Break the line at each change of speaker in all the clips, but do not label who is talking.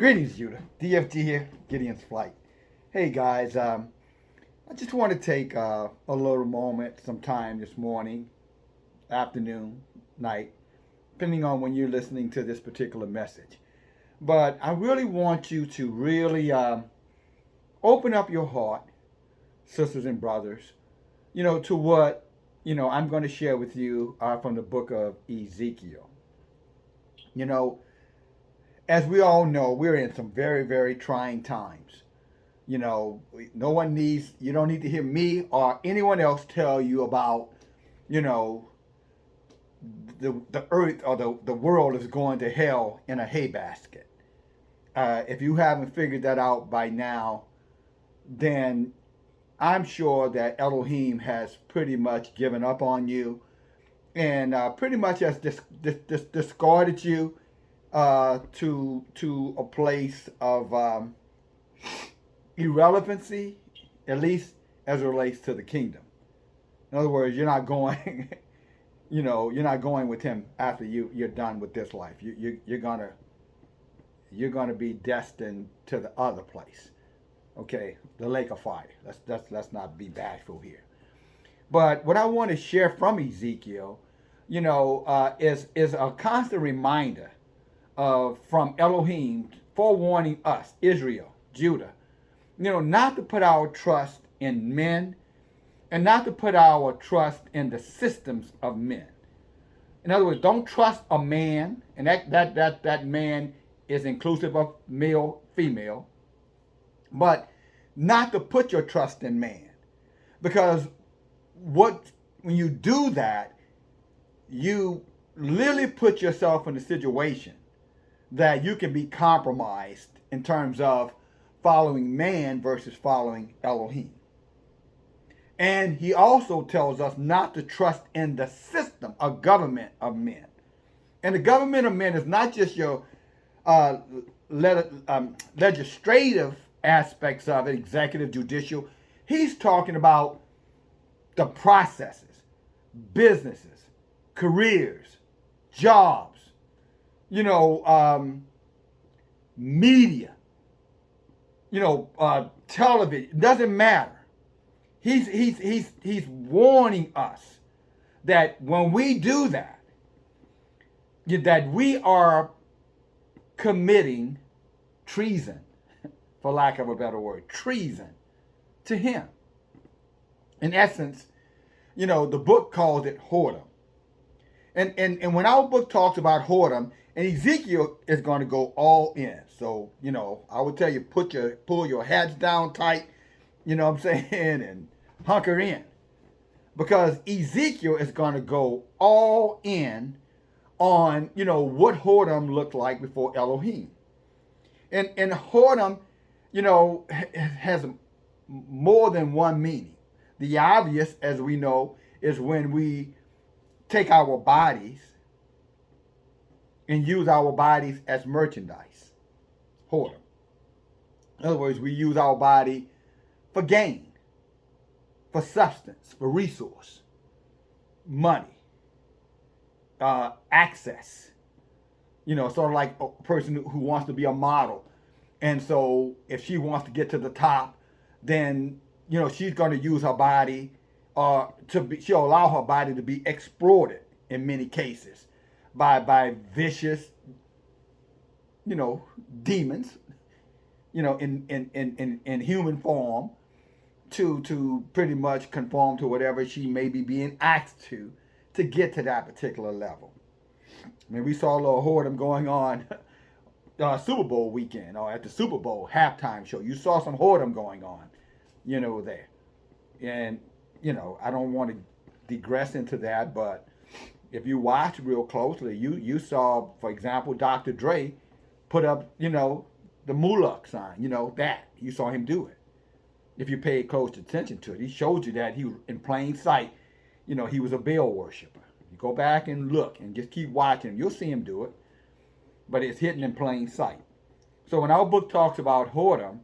Greetings, Judah. DFG here, Gideon's Flight. Hey guys, I just want to take a little moment, some time this morning, afternoon, night, depending on when you're listening to this particular message. But I really want you to really open up your heart, sisters and brothers, to what, I'm going to share with you from the book of Ezekiel. You know, as we all know, we're in some very, very trying times. You don't need to hear me or anyone else tell you about, you know, the earth or the world is going to hell in a hay basket. If you haven't figured that out by now, then I'm sure that Elohim has pretty much given up on you and pretty much has discarded you to a place of irrelevancy, at least as it relates to the kingdom. In other words, you're not going, you're not going with him after you're done with this life. You're gonna be destined to the other place. Okay, the lake of fire. Let's not be bashful here. But what I want to share from Ezekiel, is a constant reminder from Elohim forewarning us, Israel, Judah, not to put our trust in men and not to put our trust in the systems of men. In other words, don't trust a man, and that man is inclusive of male, female, but not to put your trust in man. Because when you do that, you literally put yourself in a situation that you can be compromised in terms of following man versus following Elohim. And he also tells us not to trust in the system, a government of men. And the government of men is not just your legislative aspects of it, executive, judicial. He's talking about the processes, businesses, careers, jobs, media, television. It doesn't matter. He's warning us that when we do that, that we are committing treason, for lack of a better word, treason to him. In essence, the book calls it whoredom. And when our book talks about whoredom, and Ezekiel is going to go all in. So, I would tell you, pull your hats down tight, and hunker in. Because Ezekiel is going to go all in on, what whoredom looked like before Elohim. And whoredom, has more than one meaning. The obvious, as we know, is when we take our bodies and use our bodies as merchandise. Whoredom. In other words, we use our body for gain, for substance, for resource, money, access. Sort of like a person who wants to be a model. And so if she wants to get to the top, then, she's going to use her body she'll allow her body to be exploited in many cases by vicious, demons, in human form to pretty much conform to whatever she may be being asked to get to that particular level. I mean, we saw a little whoredom going on Super Bowl weekend or at the Super Bowl halftime show. You saw some whoredom going on, there. And, I don't want to digress into that, but if you watch real closely, you saw, for example, Dr. Dre put up, the Muluk sign, that. You saw him do it. If you paid close attention to it, he showed you that he was in plain sight, he was a Baal worshiper. You go back and look and just keep watching, you'll see him do it, but it's hidden in plain sight. So when our book talks about whoredom,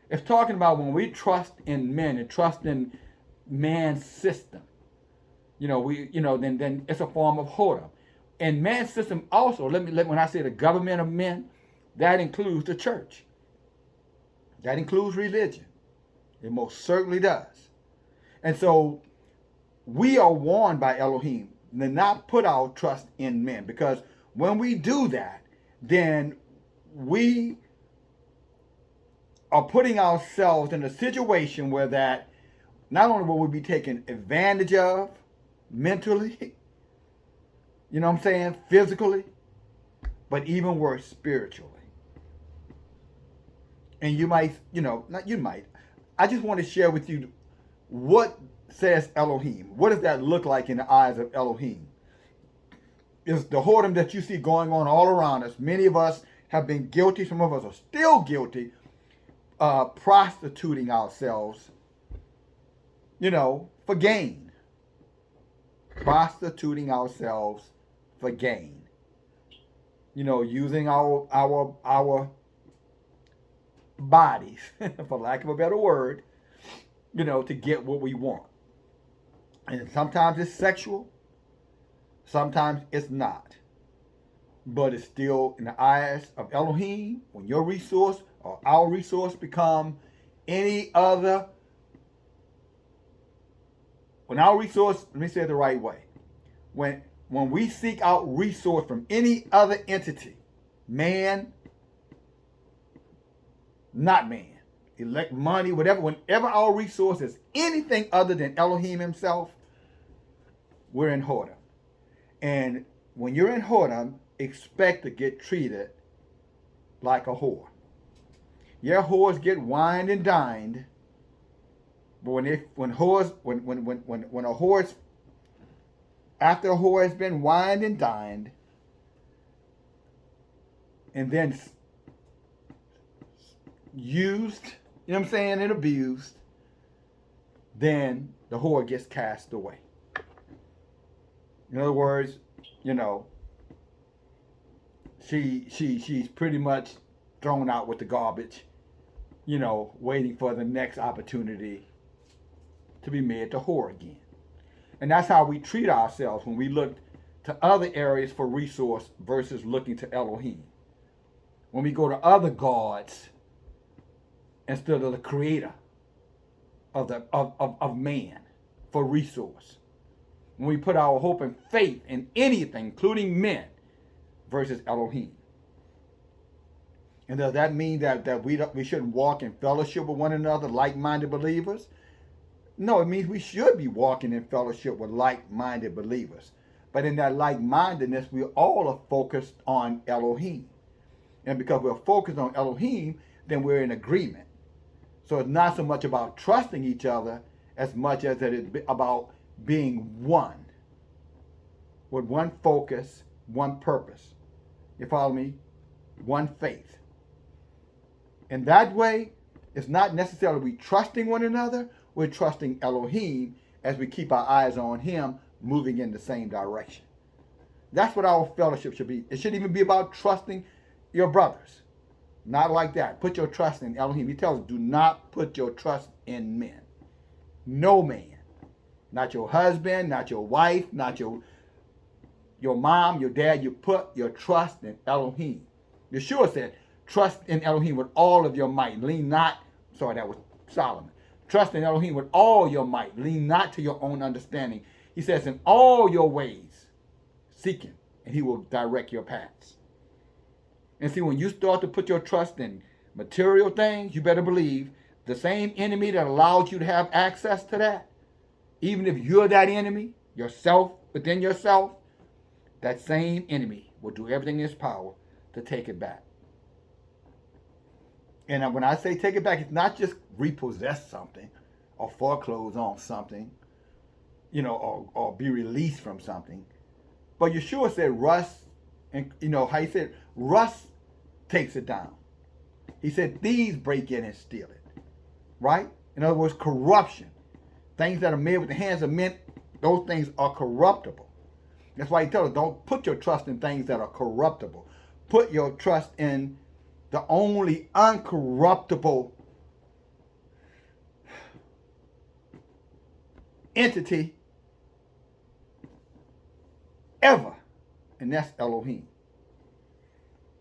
it's talking about when we trust in men and trust in man's system, then it's a form of whoredom. And man's system also, when I say the government of men, That includes the church. That includes religion. It most certainly does. And so we are warned by Elohim to not put our trust in men, because when we do that, then we are putting ourselves in a situation where that not only will we be taken advantage of mentally, you know what I'm saying, physically, but even worse, spiritually. And you might, not you might, I just want to share with you what says Elohim. What does that look like in the eyes of Elohim? It's the whoredom that you see going on all around us. Many of us have been guilty. Some of us are still guilty, prostituting ourselves, for gain. Prostituting ourselves for gain. Using our bodies, for lack of a better word, to get what we want. And sometimes it's sexual, sometimes it's not. But it's still in the eyes of Elohim, when your resource or our resource become any other, when our resource, let me say it the right way, when we seek out resource from any other entity, man, not man, elect money, whatever, whenever our resource is anything other than Elohim himself, we're in whoredom. And when you're in whoredom, expect to get treated like a whore. Your whores get wined and dined, but when a whore, after a whore has been wined and dined, and then used, and abused, then the whore gets cast away. In other words, she's pretty much thrown out with the garbage, waiting for the next opportunity to be made to whore again. And that's how we treat ourselves when we look to other areas for resource versus looking to Elohim. When we go to other gods instead of the creator of man for resource. When we put our hope and faith in anything, including men, versus Elohim. And does that mean that we shouldn't walk in fellowship with one another, like-minded believers? No, it means we should be walking in fellowship with like-minded believers. But in that like-mindedness, we all are focused on Elohim. And because we're focused on Elohim, then we're in agreement. So it's not so much about trusting each other as much as it is about being one, with one focus, one purpose. You follow me? One faith. And that way, it's not necessarily we trusting one another, we're trusting Elohim as we keep our eyes on him, moving in the same direction. That's what our fellowship should be. It shouldn't even be about trusting your brothers. Not like that. Put your trust in Elohim. He tells us, do not put your trust in men. No man. Not your husband, not your wife, not your mom, your dad. You put your trust in Elohim. Yeshua said, trust in Elohim with all of your might. Lean not, sorry, that was Solomon. Trust in Elohim with all your might. Lean not to your own understanding. He says, in all your ways, seek him, and he will direct your paths. And see, when you start to put your trust in material things, you better believe the same enemy that allows you to have access to that, even if you're that enemy, yourself, within yourself, that same enemy will do everything in his power to take it back. And when I say take it back, it's not just repossess something or foreclose on something, or be released from something. But Yeshua said rust, and how he said rust takes it down. He said thieves break in and steal it. Right? In other words, corruption. Things that are made with the hands of men, those things are corruptible. That's why he tells us, don't put your trust in things that are corruptible. Put your trust in the only uncorruptible entity ever, and that's Elohim.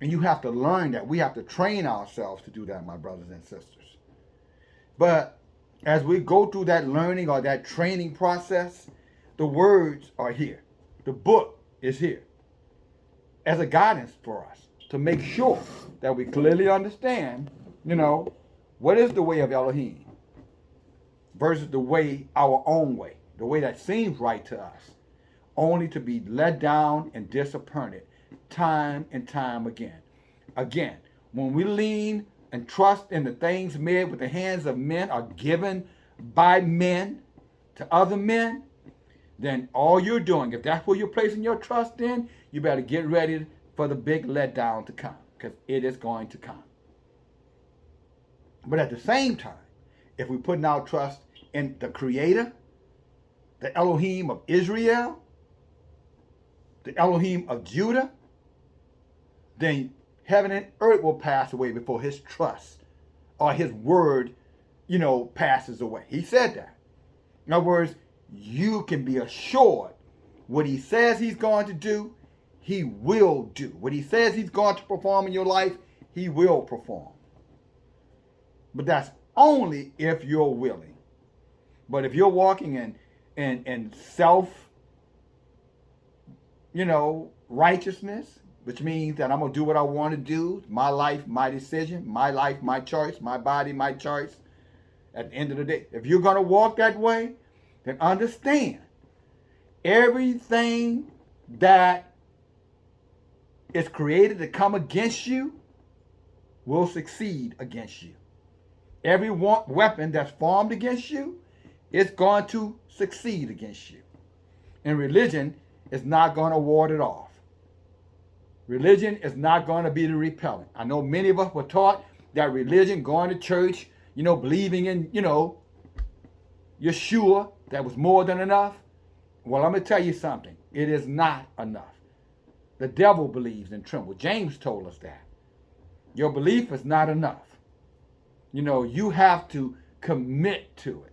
And you have to learn that. We have to train ourselves to do that, my brothers and sisters. But as we go through that learning or that training process, the words are here. The book is here as a guidance for us to make sure that we clearly understand, what is the way of Elohim versus the way, our own way, the way that seems right to us, only to be let down and disappointed time and time again. Again, when we lean and trust in the things made with the hands of men or given by men to other men, then all you're doing, if that's what you're placing your trust in, you better get ready for the big letdown to come, because it is going to come. But at the same time, if we're putting our trust in the Creator, the Elohim of Israel, the Elohim of Judah, then heaven and earth will pass away before his trust or his word, passes away. He said that. In other words, you can be assured what he says he's going to do, he will do. What he says he's going to perform in your life, he will perform. But that's only if you're willing. But if you're walking in self, righteousness, which means that I'm going to do what I want to do, my life, my decision, my life, my choice, my body, my choice, at the end of the day, if you're going to walk that way, then understand everything that is created to come against you will succeed against you. Every weapon that's formed against you is going to succeed against you. And religion is not going to ward it off. Religion is not going to be the repellent. I know many of us were taught that religion, going to church, believing in, Yeshua, that was more than enough. Well, I'm going to tell you something. It is not enough. The devil believes and trembles. James told us that. Your belief is not enough. You have to commit to it.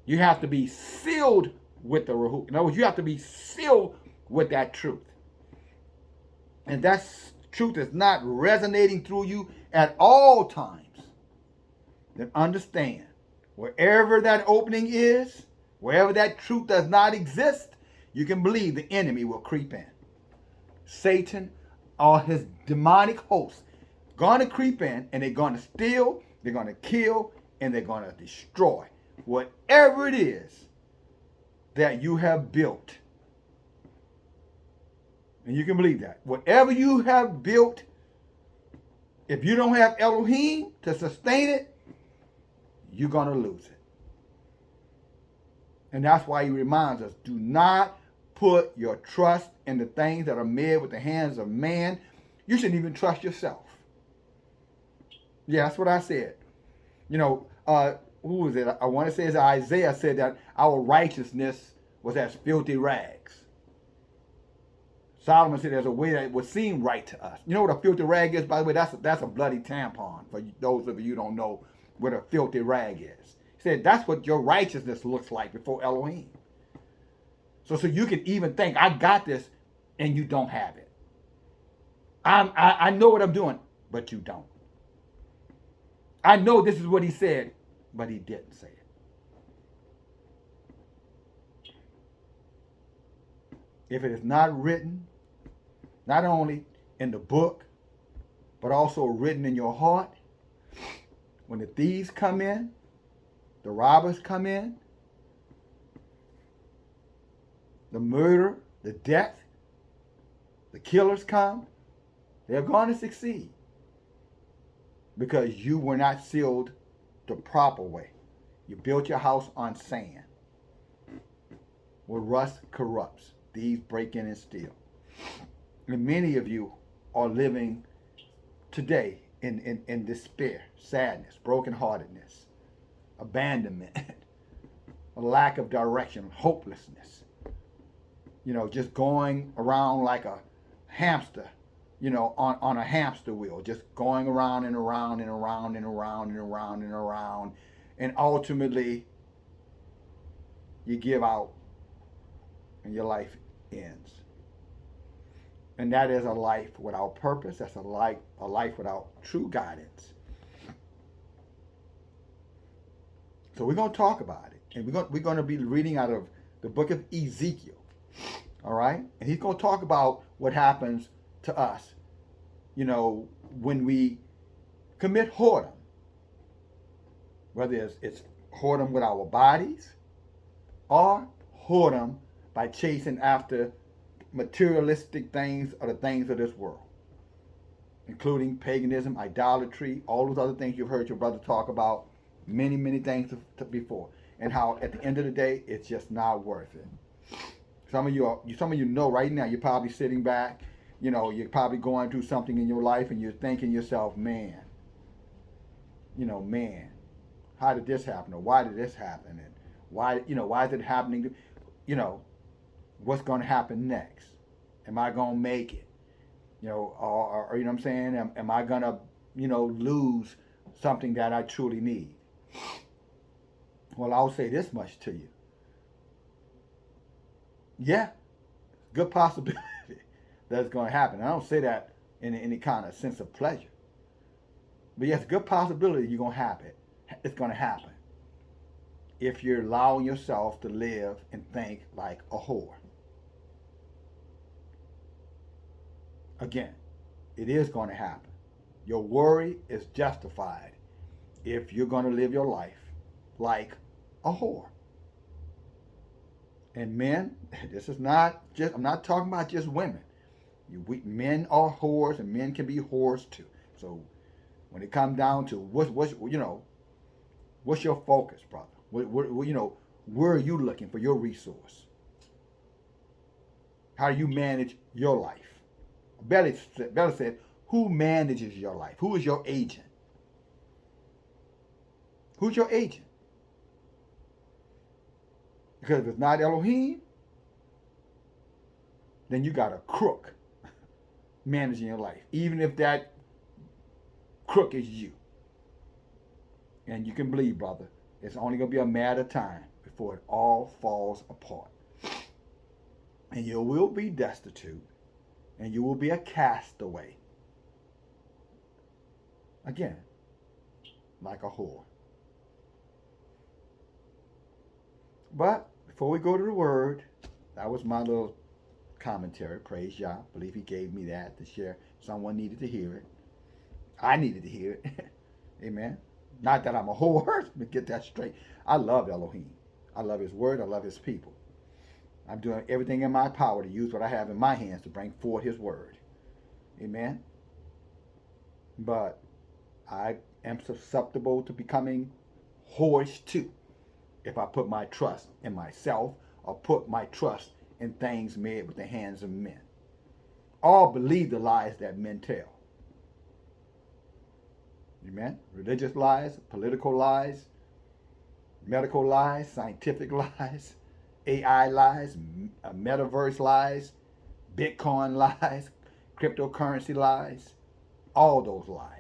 You have to be sealed with the Ruach. In other words, you have to be sealed with that truth. And that truth is not resonating through you at all times, then understand, wherever that opening is, wherever that truth does not exist, you can believe the enemy will creep in. Satan or his demonic hosts going to creep in, and they're going to steal, they're going to kill, and they're going to destroy whatever it is that you have built. And you can believe that. Whatever you have built, if you don't have Elohim to sustain it, you're going to lose it. And that's why he reminds us, do not put your trust in the things that are made with the hands of man. You shouldn't even trust yourself. Yeah, that's what I said. Who was it? I want to say it's Isaiah said that our righteousness was as filthy rags. Solomon said there's a way that would seem right to us. You know what a filthy rag is, by the way? That's a bloody tampon. For those of you who don't know what a filthy rag is. He said that's what your righteousness looks like before Elohim. So you can even think, I got this, and you don't have it. I know what I'm doing, but you don't. I know this is what he said, but he didn't say it. If it is not written, not only in the book, but also written in your heart, when the thieves come in, the robbers come in, the murder, the death, the killers come, they're going to succeed. Because you were not sealed the proper way. You built your house on sand, where rust corrupts. Thieves break in and steal. And many of you are living today in despair, sadness, brokenheartedness, abandonment, a lack of direction, hopelessness. Just going around like a hamster, on a hamster wheel, just going around and around and around and around and around and around. And ultimately, you give out and your life ends. And that is a life without purpose. That's a life without true guidance. So we're going to talk about it. And we're going to be reading out of the book of Ezekiel. All right? And he's going to talk about what happens to us, when we commit whoredom. Whether it's whoredom with our bodies or whoredom by chasing after materialistic things or the things of this world, including paganism, idolatry, all those other things you've heard your brother talk about, many, many things before, and how at the end of the day, it's just not worth it. Some of you know right now, you're probably sitting back, you're probably going through something in your life, and you're thinking yourself, man, how did this happen, or why did this happen, and why is it happening? What's going to happen next? Am I going to make it? Or you know what I'm saying? Am I going to, lose something that I truly need? Well, I'll say this much to you. Yeah, good possibility that's going to happen. I don't say that in any kind of sense of pleasure. But yes, good possibility you're going to have it. It's going to happen if you're allowing yourself to live and think like a whore. Again, it is going to happen. Your worry is justified if you're going to live your life like a whore. And men, this is not just, I'm not talking about just women. Men are whores, and men can be whores too. So when it comes down to what's your focus, brother? Where are you looking for your resource? How do you manage your life? Better said, who manages your life? Who is your agent? Who's your agent? Because if it's not Elohim, then you got a crook managing your life, even if that crook is you. And you can believe, brother, it's only going to be a matter of time before it all falls apart. And you will be destitute, and you will be a castaway. Again, like a whore. But before we go to the word, that was my little commentary. Praise Yah. I believe he gave me that to share. Someone needed to hear it. I needed to hear it. Amen. Not that I'm a whore, but get that straight. I love Elohim. I love his word. I love his people. I'm doing everything in my power to use what I have in my hands to bring forth his word. Amen. But I am susceptible to becoming whorish too if I put my trust in myself or put my trust in things made with the hands of men. All believe the lies that men tell. Amen. Religious lies, political lies, medical lies, scientific lies, AI lies, metaverse lies, Bitcoin lies, cryptocurrency lies, all those lies.